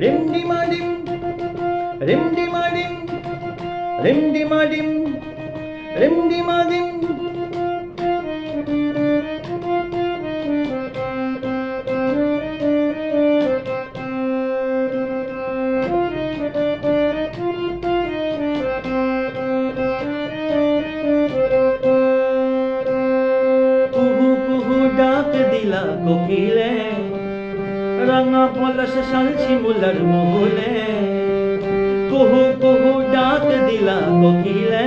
রিমডিমাডিম রিমডিমাডিম রিমডিমাডিম রিমডিমাদিম। কুহু কুহু ডাক দিলা কোকিলে, রাঙা পলাশ শাল শিমুলার মহুলে। কুহু কুহু ডাক দিলা কোকিলে,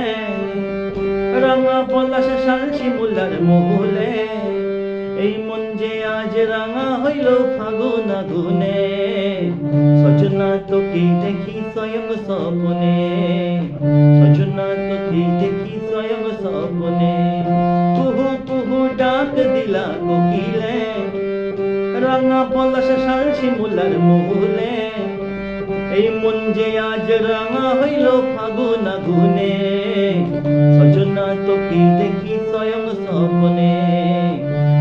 রাঙা পলাশ শাল শিমুলার মহুলে। এই মন যে আজ রাঙা হইল ফাগুন আগুনে, সজনা তোকে দেখি স্বয়ং স্বপ্নে, সজনা তোকে দেখি স্বয়ং স্বপ্নে। কুহু কুহু ডাক দিলা কোকিলে, রাঙা পলাশ শাল শিমুলার মহুলে। এই মন যে আজ রাঙা হইল ফাগুন আগুনে, সজনা তোকে দেখি স্বয়ং স্বপ্নে,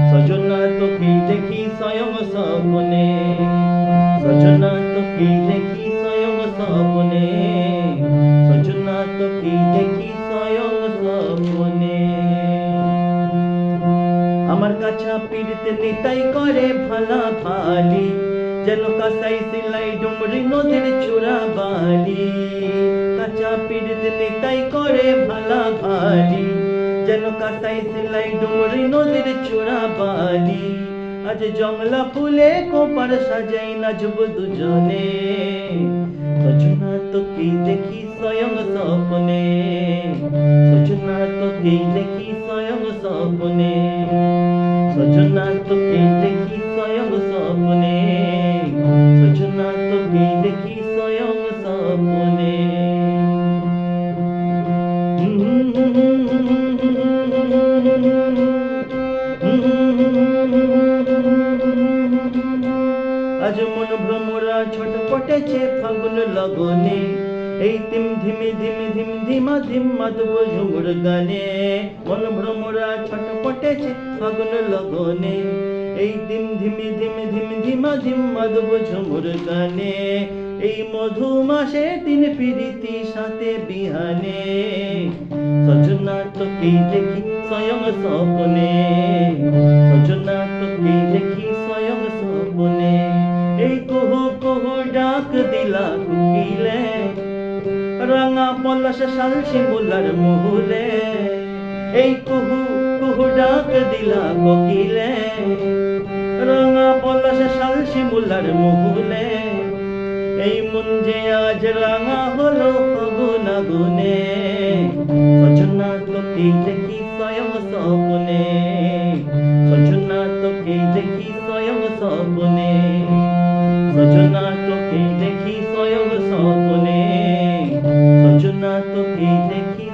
সজনা তোকে দেখি স্বয়ং স্বপ্নে, সজনা তোকে দেখি স্বয়ং স্বপ্নে, সজনা তোকে দেখি স্বয়ং স্বপ্নে। আমার কাছা পিড়িতে নিতাই করে ভালা ভালি, যেন কাসাই সিলাই ডুমরি নদীর চূড়া বালি। কাঁচা পিড়িতে নিতাই করে ভালা ভালি, যেন কাসাই সিলাই ডুমরি নদীর চূড়া বালি। আজ জংলা ফুলে কোপার সাজাই নাচব দুজনে, সজনা তোকে দেখি স্বয়ং স্বপ্নে, সজনা তোকে দেখি স্বয়ং স্বপ্নে, সজনা তোকে দেখি স্বয়ং স্বপ্নে, সজনা তোকে দেখি স্বয়ং স্বপ্নে। আজ মন ভ্রমরা ছটপটেছে ফাগুন লগনে, এই তিম ধিমি ধিমি ধিম ধিমা ধিম মাধব ঝুমুর গানে। মন ভ্রমরা ছটপটেছে ফাগুন লগনে, এই তিম ধিমি ধিমি ধিম ধিমা ধিম মাধব ঝুমুর গানে। এই মধু মাসে তিন পিরিতি সাথে বিহানে, সজনা তোকে দেখি স্বয়ং স্বপ্নে, সজনা তোকে দেখি স্বয়ং স্বপ্নে। এই কুহু কুহু ডাক দিলা কোকিলে, রাঙা পলাশ শাল শিমুলার মহুলে। এই কুহু কুহু ডাক দিলা কোকিলে, রাঙা পলাশ শাল শিমুলার মহুলে। এই মন যে আজ রাঙা হলো ফাগুন আগুনে, সজনা তোকে দেখি স্বয়ং স্বপ্নে, সজনা তোকে দেখি স্বয়ং স্বপ্নে, সজনা তোকে দেখি স্বয়ং স্বপ্নে, সজনা তোকে দেখি